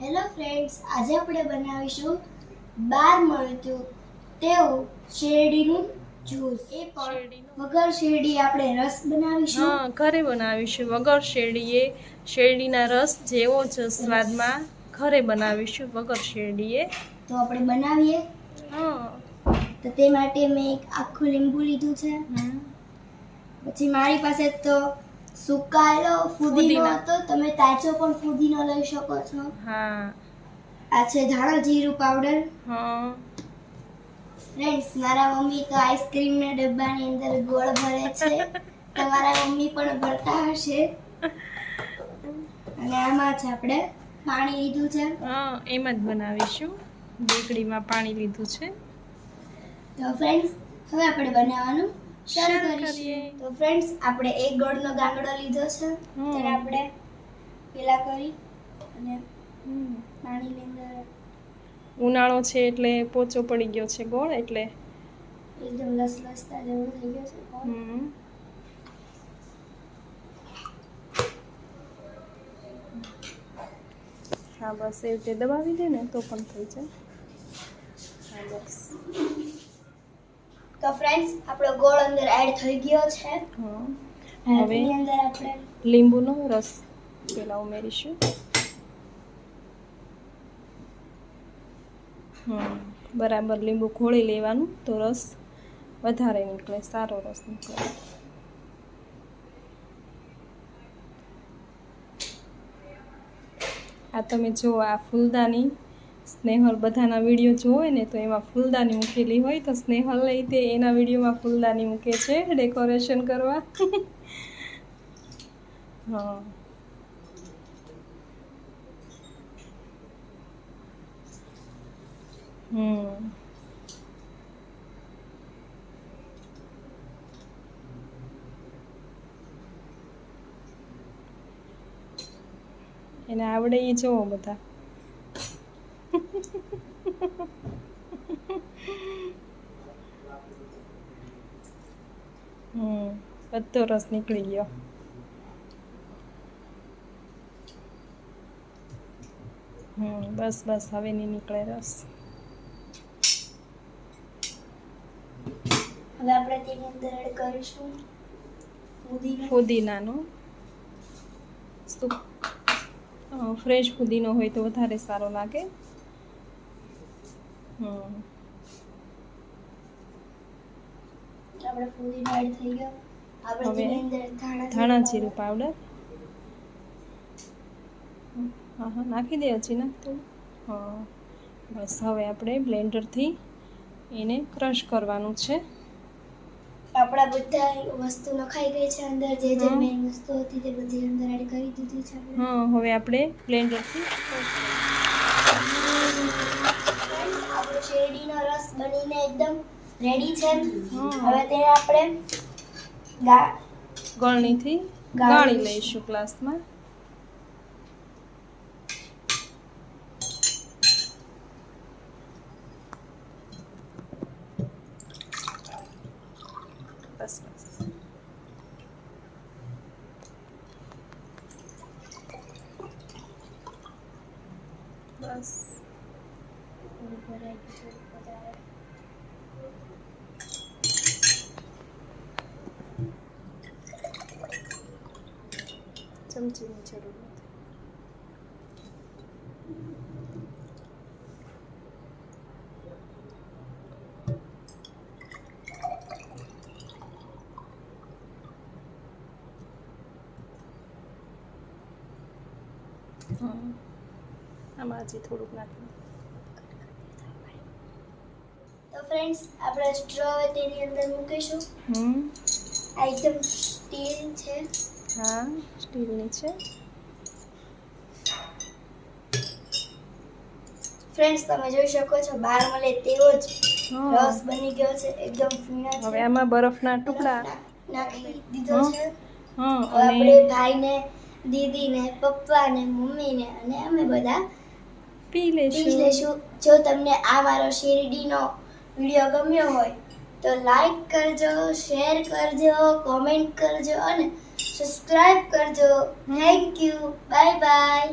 Hello friends, આજે આપણે બનાવીશું બાર મળતું તેવું શેરડીનું જ્યુસ. એ પણ વગર શેરડી આપણે રસ બનાવીશું. હા, ઘરે બનાવીશું વગર શેરડીએ. શેરડીના રસ જેવો જ સ્વાદમાં ઘરે બનાવીશું વગર શેરડીએ. તો આપણે બનાવીએ. હા, તો તે માટે મેં એક આખું લીંબુ લીધું છે. પછી મારી પાસે તો સુકાયેલો ફુદીનો હતો, તમે તાજો પણ ફુદીનો લઈ શકો છો. હા, આ છે ધાણા જીરું પાવડર. હા, ફ્રેન્ડ્સ, મારા મમ્મી તો આઈસ્ક્રીમના ડબ્બાની અંદર ગોળ ભરે છે. તમારા મમ્મી પણ ભરતા હશે. અને આમાં છે આપણે પાણી લીધું છે. હા, એમ જ બનાવીશું. બેકડીમાં પાણી લીધું છે. તો ફ્રેન્ડ્સ, હવે આપણે બનાવવાનું શરૂ કરીએ. તો ફ્રેન્ડ્સ, આપણે એક ગોળનો ગાંગડો લીધો છે. ત્યારે આપણે પેલા કરી અને પાણીની અંદર ઉનાળો છે એટલે પોચો પડી ગયો છે ગોળ, એટલે એકદમ લસલસતા જેવું થઈ ગયો છે ગોળ. હા, બસ એ રીતે દબાવી દે ને તો પણ થઈ જાય. હા, બસ. તો ફ્રેન્ડ્સ, આપણો ગોળ અંદર એડ થઈ ગયો છે. હા, હવે એની અંદર આપણે લીંબુનો રસ પેલા ઉમેરીશું. બરાબર લીંબુ ઘોળી લેવાનું તો રસ વધારે નીકળે, સારો રસ નીકળે. આ તમે જો, આ ફૂલદાની સ્નેહલ બધાના વિડીયો જોવે ને તો એમાં ફૂલદાની મૂકેલી હોય, તો સ્નેહલ લઈ તે એના વિડીયોમાં ફૂલદાની મૂકે છે ડેકોરેશન કરવા. હા, એને આવડે એ જોવો બધા. બધો રસ નીકળી ગયો. બસ બસ, હવે નહીં નીકળે રસ. હવે આપણે તેની અંદર એડ કરીશું ફુદીનાનો. ફ્રેશ ફુદીનો હોય તો વધારે સારો લાગે. આપણે ફુદીનો એડ થઈ ગયો. આપણે હવે તેની અંદર ધાણા જીરું પાવડર. હા, નાખી દે હજી ના થોડું. હા, બસ. હવે આપણે બ્લેન્ડરથી એને ક્રશ કરવાનું છે. આપણા બધા વસ્તુ નખાઈ ગઈ છે અંદર. જે જે મેઇન વસ્તુ હતી તે બધી અંદર એડ કરી દીધી છે આપણે. હા, હવે આપણે બ્લેન્ડરથી આપણો શેરડીનો રસ બનીને એકદમ રેડી છે. હવે તેને આપણે ગળણીથી ગાળી લઈશું ગ્લાસમાં. બસ બસ. બસ. ચમચીની જરૂર નથી. આમાં હજી થોડુંક નાખી. તો ફ્રેન્ડ્સ, આપણે સ્ટ્રો તેની અંદર મૂકીશું. આ એકદમ સ્ટીલ છે. હા, સ્ટીલની છે. ફ્રેન્ડ્સ, તમે જોઈ શકો છો બાર મળે તેવો જ રસ બની ગયો છે. એકદમ ફીણા છે. હવે આમાં બરફના ટુકડા નાખી દીધો છે. હા, આપણે ભાઈને, દીદીને, પપ્પાને, મમ્મીને અને અમે બધા પી લેશું. જો તમને આ મારો શેરડીનો વિડીયો ગમ્યો હોય તો લાઈક કરજો, શેર કરજો, કોમેન્ટ કરજો અને સબસ્ક્રાઇબ કરજો. Thank you. Bye bye.